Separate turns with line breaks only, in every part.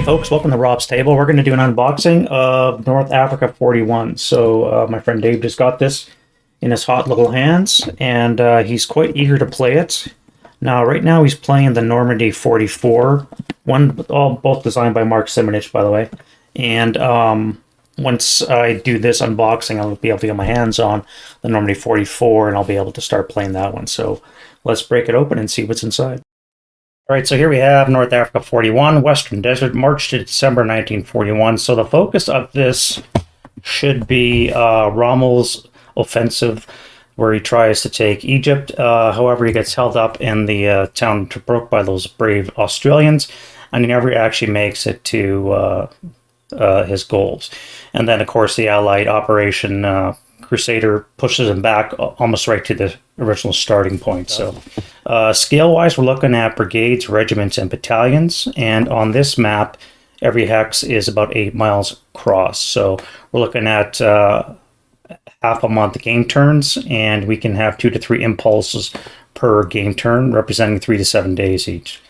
folks, welcome to Rob's Table. We're going to do an unboxing of North Africa 41. So my friend Dave just got this in his hot little hands, and he's quite eager to play it. Now, right now he's playing the Normandy 44, both designed by Mark Simonitch, by the way. And once I do this unboxing, I'll be able to get my hands on the Normandy 44, and I'll be able to start playing that one. So let's break it open and see what's inside. All right, so here we have North Africa 41, Western Desert, March to December 1941. So the focus of this should be Rommel's offensive, where he tries to take Egypt. However, he gets held up in the town of Tobruk by those brave Australians, and he never actually makes it to his goals. And then, of course, the Allied Operation Crusader pushes him back almost right to the original starting point. So scale-wise, we're looking at brigades, regiments, and battalions. And on this map, every hex is about 8 miles across. So we're looking at half a month game turns, and we can have 2 to 3 impulses per game turn, representing 3 to 7 days each.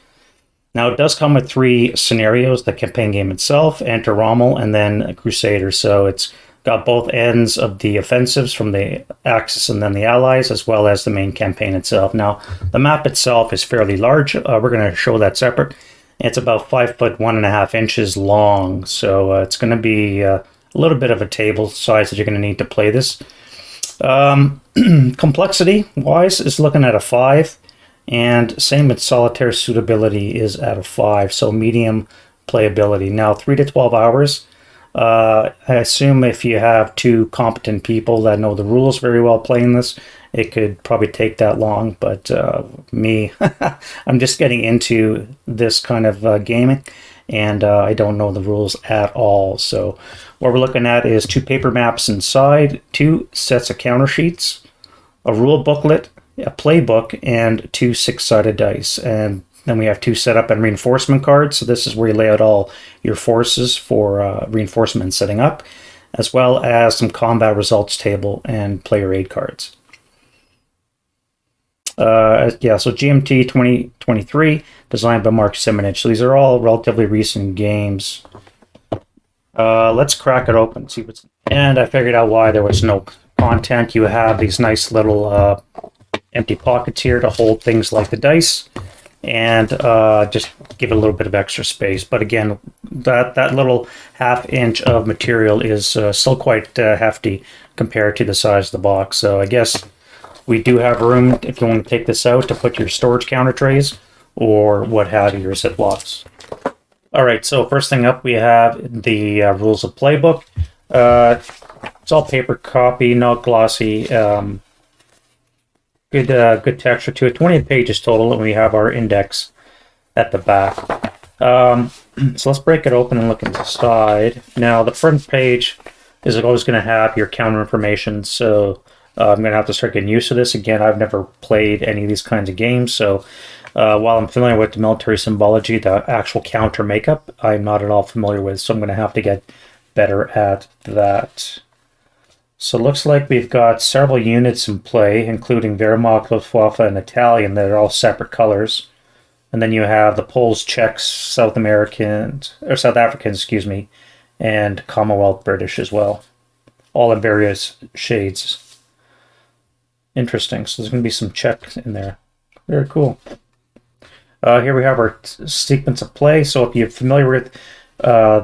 Now, it does come with 3 scenarios: the campaign game itself, Enter Rommel, and then a Crusader. So it's got both ends of the offensives from the Axis and then the Allies, as well as the main campaign itself. Now, the map itself is fairly large. We're going to show that separate. It's about 5 foot 1.5 inches long, so it's going to be a little bit of a table size that you're going to need to play this. Complexity-wise, is looking at a 5, and same with solitaire suitability is at a 5, so medium playability. Now, 3 to 12 hours. I assume if you have 2 competent people that know the rules very well playing this, it could probably take that long. But me, I'm just getting into this kind of gaming, and I don't know the rules at all. So what we're looking at is 2 paper maps inside, 2 sets of counter sheets, a rule booklet, a playbook, and 2 6-sided dice. And then we have 2 setup and reinforcement cards. So this is where you lay out all your forces for reinforcement and setting up, as well as some combat results table and player aid cards. Yeah, so GMT 2023, designed by Mark Simonitch. So these are all relatively recent games. Let's crack it open, see what's... And I figured out why there was no content. You have these nice little empty pockets here to hold things like the dice, and just give it a little bit of extra space. But again, that little half-inch of material is still quite hefty compared to the size of the box. So I guess we do have room, if you want to take this out, to put your storage counter trays or what have you, your Ziplocs. All right, so first thing up, we have the rules of playbook. It's all paper copy, not glossy. Good texture to it. 20 pages total, and we have our index at the back. So let's break it open and look inside. Now, the front page is always going to have your counter information, so I'm going to have to start getting used to this. Again, I've never played any of these kinds of games, so while I'm familiar with the military symbology, the actual counter makeup, I'm not at all familiar with, so I'm going to have to get better at that. So it looks like we've got several units in play, including Wehrmacht, Luftwaffe, and Italian, that are all separate colors. And then you have the Poles, Czechs, South Africans, excuse me, and Commonwealth British as well, all in various shades. Interesting. So there's going to be some Czech in there. Very cool. Here we have our sequence of play. So if you're familiar with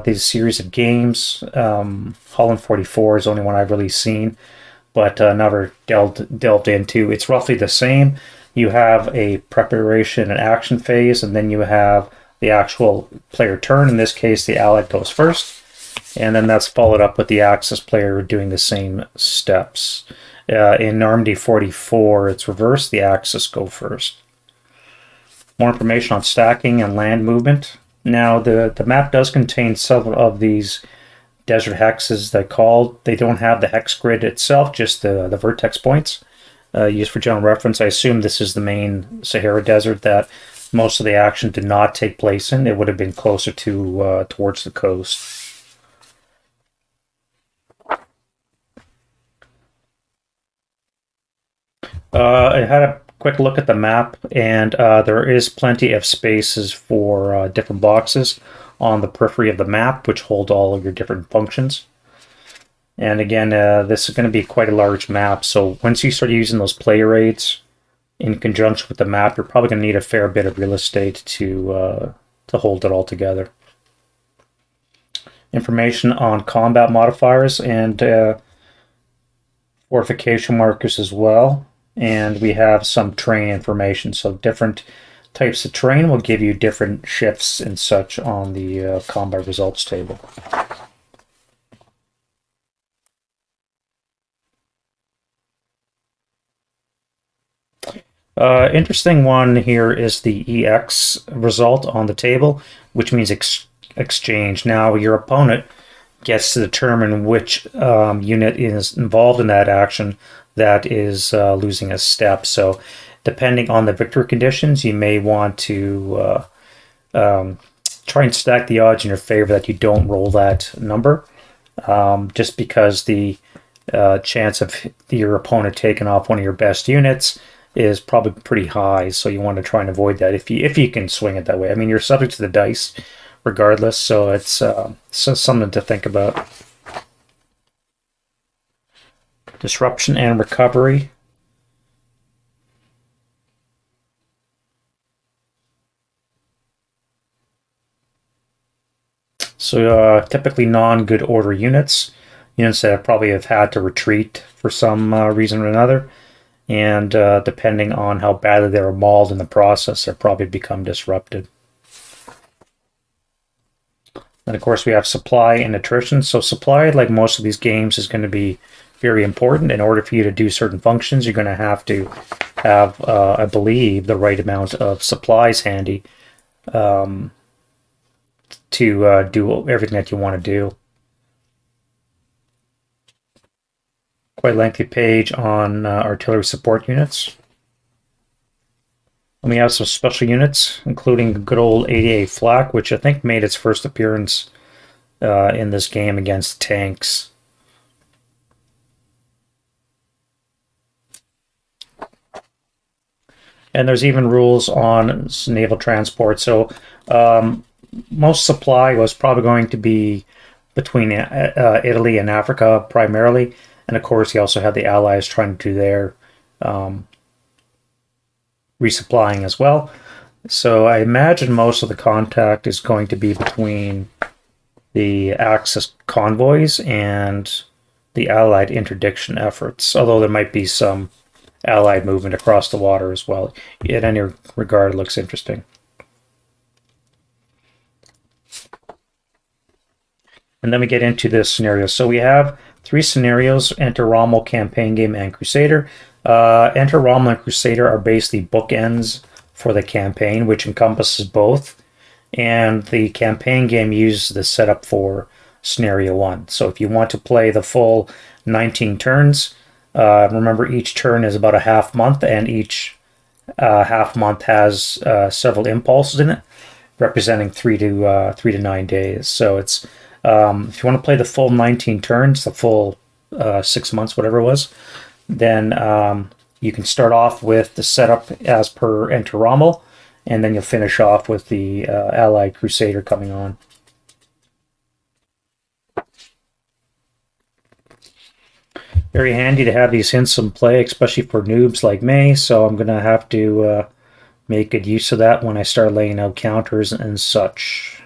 these series of games, Holland 44 is the only one I've really seen, but never delved into. It's roughly the same. You have a preparation and action phase, and then you have the actual player turn. In this case, the Allied goes first, and then that's followed up with the Axis player doing the same steps. In Normandy 44, it's reversed. The Axis go first. More information on stacking and land movement. Now, the map does contain several of these desert hexes they don't have the hex grid itself, just the vertex points used for general reference. I assume this is the main Sahara Desert that most of the action did not take place in. It would have been closer to towards the coast. I had a quick look at the map, and there is plenty of spaces for different boxes. on the periphery of the map, which hold all of your different functions. And again, this is going to be quite a large map, so once you start using those player aids in conjunction with the map, you're probably going to need a fair bit of real estate to hold it all together. Information on combat modifiers and fortification markers as well. And we have some terrain information, so different types of terrain will give you different shifts and such on the combat results table. Interesting one here is the EX result on the table, which means exchange. Now your opponent gets to determine which unit is involved in that action that is losing a step. So depending on the victory conditions, you may want to try and stack the odds in your favor that you don't roll that number, just because the chance of your opponent taking off one of your best units is probably pretty high, so you want to try and avoid that if you can swing it that way. I mean, you're subject to the dice regardless, so it's something to think about. Disruption and recovery. So typically non-good order units that probably have had to retreat for some reason or another. And depending on how badly they were mauled in the process, they'll probably become disrupted. And of course, we have supply and attrition. So supply, like most of these games, is going to be very important. In order for you to do certain functions, you're going to have, I believe, the right amount of supplies handy to do everything that you want to do. Quite lengthy page on artillery support units. And we have some special units, including good old 88 Flak, which I think made its first appearance in this game against tanks. And there's even rules on naval transport. So most supply was probably going to be between Italy and Africa primarily. And of course, you also have the Allies trying to do their resupplying as well. So I imagine most of the contact is going to be between the Axis convoys and the Allied interdiction efforts, although there might be some Allied movement across the water as well. In any regard, it looks interesting. And then we get into this scenario. So we have 3 scenarios: Enter Rommel, Campaign Game, and Crusader. Enter Rommel and Crusader are basically bookends for the campaign, which encompasses both. And the campaign game uses the setup for scenario 1. So if you want to play the full 19 turns, remember each turn is about a half month, and each half month has several impulses in it, representing 3 to 9 days. So it's if you want to play the full 19 turns, the full 6 months, whatever it was, then you can start off with the setup as per Enter Rommel, and then you'll finish off with the Allied Crusader coming on. Very handy to have these hints in play, especially for noobs like me, so I'm going to have to make good use of that when I start laying out counters and such.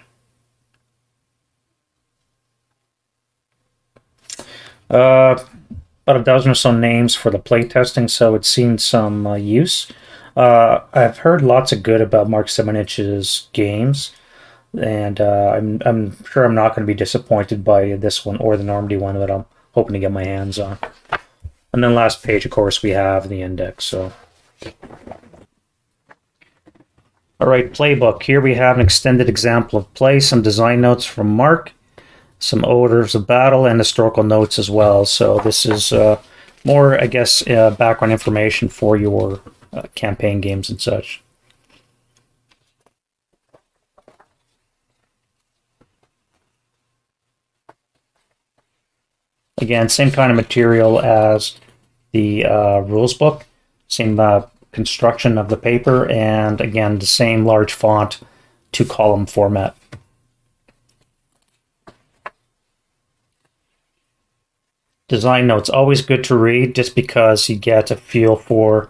About a dozen or so names for the playtesting, so it's seen some use. I've heard lots of good about Mark Simonitch's games, and I'm sure I'm not going to be disappointed by this one or the Normandy one that I'm hoping to get my hands on. And then last page, of course, we have the index. So, all right, playbook. Here we have an extended example of play, some design notes from Mark, some orders of battle, and historical notes as well. So this is more, I guess, background information for your campaign games and such. Again, same kind of material as the rules book, same construction of the paper, and again, the same large font, 2-column format. design notes, always good to read just because you get a feel for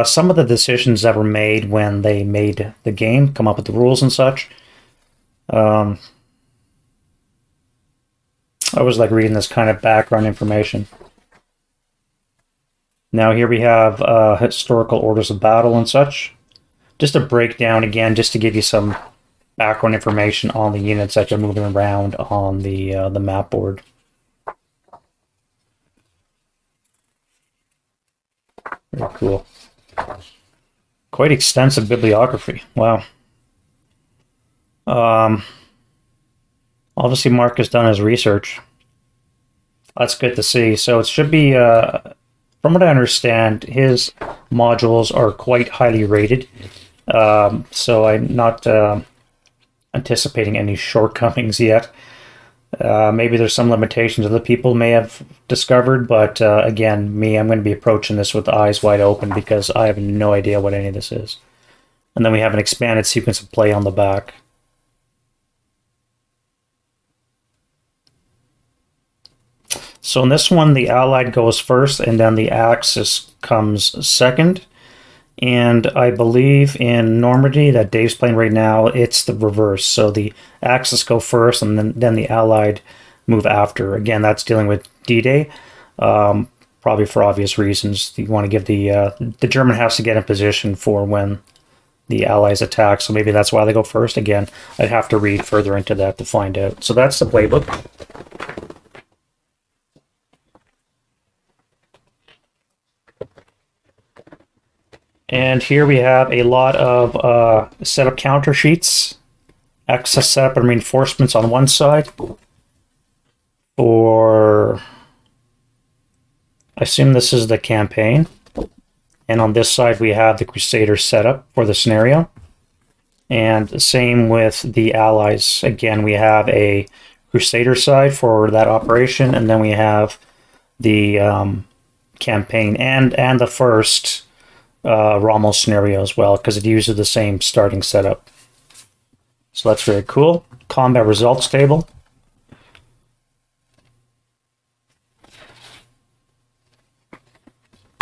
some of the decisions that were made when they made the game, come up with the rules and such. I always like reading this kind of background information. Now here we have historical orders of battle and such. Just a breakdown again, just to give you some background information on the units that you're moving around on the map board. Very cool. Quite extensive bibliography. Wow. Obviously Mark has done his research. That's good to see. So it should be, from what I understand, his modules are quite highly rated. So I'm not anticipating any shortcomings yet. Maybe there's some limitations other people may have discovered, but again, I'm going to be approaching this with eyes wide open because I have no idea what any of this is. And then we have an expanded sequence of play on the back. So in this one, the Allied goes first, and then the Axis comes second. And I believe in Normandy that Dave's playing right now, it's the reverse. So the Axis go first, and then the Allied move after. Again, that's dealing with D-Day, probably for obvious reasons. You want to give the German has to get in position for when the Allies attack. So maybe that's why they go first. Again, I'd have to read further into that to find out. So that's the playbook. And here we have a lot of setup counter sheets, access setup and reinforcements on one side. I assume this is the campaign. And on this side we have the Crusader setup for the scenario. And the same with the Allies. Again, we have a Crusader side for that operation, and then we have the campaign and the first Rommel scenario as well, because it uses the same starting setup. So that's very cool. Combat results table.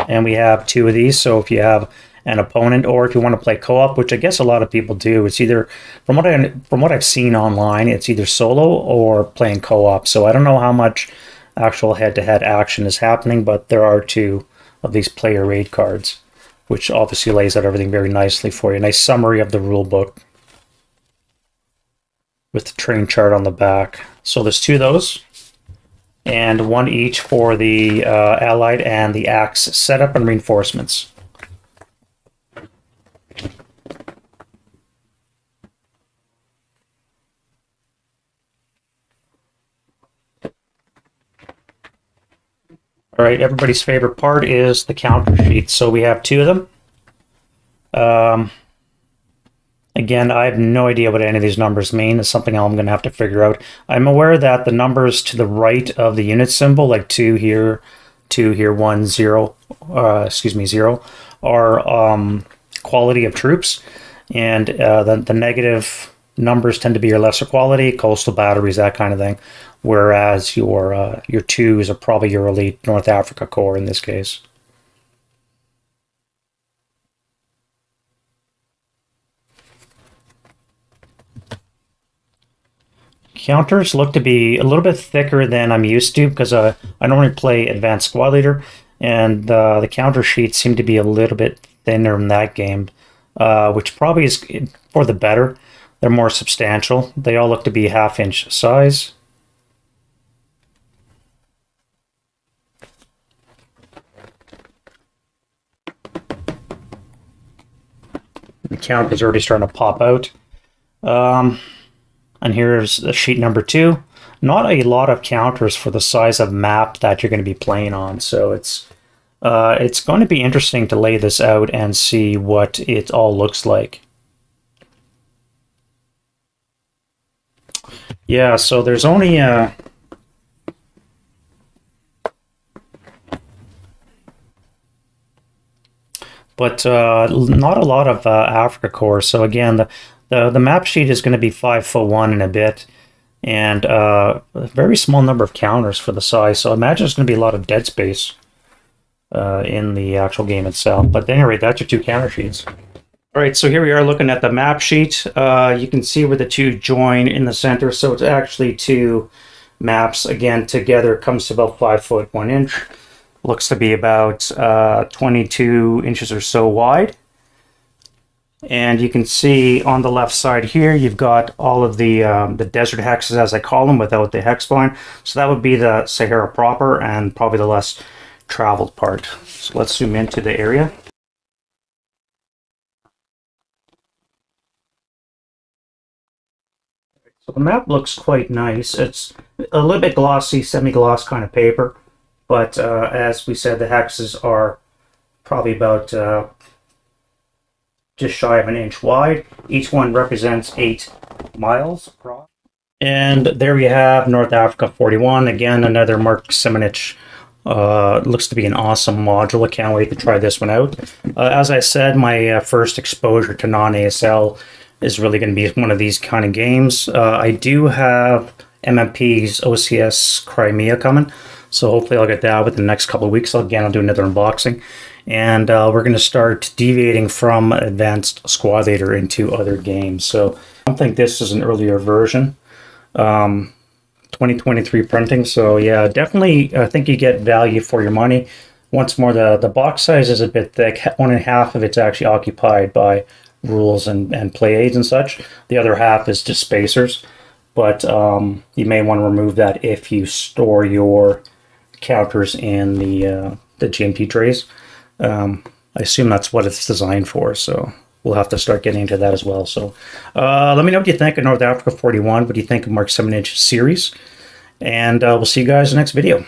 And we have two of these, so if you have an opponent or if you want to play co-op, which I guess a lot of people do, it's either, from what I've seen online, it's either solo or playing co-op. So I don't know how much actual head-to-head action is happening, but there are two of these player raid cards, which obviously lays out everything very nicely for you. Nice summary of the rule book with the train chart on the back. So there's two of those, and one each for the Allied and the Axe setup and reinforcements. All right, everybody's favorite part is the counter sheets. So we have two of them. Again, I have no idea what any of these numbers mean. It's something I'm going to have to figure out. I'm aware that the numbers to the right of the unit symbol, like 2 here, 1, 0, 0, are quality of troops. And the negative numbers tend to be your lesser quality, coastal batteries, that kind of thing. Whereas your 2s are probably your elite North Africa Corps in this case. Counters look to be a little bit thicker than I'm used to because I normally play Advanced Squad Leader, and the counter sheets seem to be a little bit thinner in that game, which probably is for the better. They're more substantial. They all look to be half-inch size. The count is already starting to pop out. And here's the sheet number 2. Not a lot of counters for the size of map that you're going to be playing on, so it's going to be interesting to lay this out and see what it all looks like. Yeah, so there's only but not a lot of Africa Corps. So again, the map sheet is going to be 5'1" and a bit, and a very small number of counters for the size. So I imagine there's going to be a lot of dead space in the actual game itself. But anyway, that's your two counter sheets. All right, so here we are looking at the map sheet. You can see where the two join in the center. So it's actually two maps. Again, together comes to about 5 foot 1 inch. Looks to be about 22 inches or so wide. And you can see on the left side here, you've got all of the desert hexes, as I call them, without the hex line. So that would be the Sahara proper and probably the less traveled part. So let's zoom into the area. So the map looks quite nice. It's a little bit glossy, semi-gloss kind of paper, but as we said, the hexes are probably about just shy of 1 inch wide. Each one represents 8 miles across. And there we have North Africa 41. Again, another Mark Simonitch. Looks to be an awesome module. I can't wait to try this one out. As I said, my first exposure to non-ASL is really going to be one of these kind of games. I do have MMP's OCS Crimea coming, so hopefully I'll get that within the next couple of weeks. Again, I'll do another unboxing, and we're going to start deviating from Advanced Squad Leader into other games. So I don't think this is an earlier version. 2023 printing, so yeah, definitely I think you get value for your money. Once more, the box size is a bit thick. 1.5 of it's actually occupied by rules and play aids and such. The other half is just spacers, but you may want to remove that if you store your counters in the GMT trays. I assume that's what it's designed for, so we'll have to start getting into that as well. So let me know what you think of North Africa 41. What do you think of Mark Simonitch series? And we'll see you guys in the next video.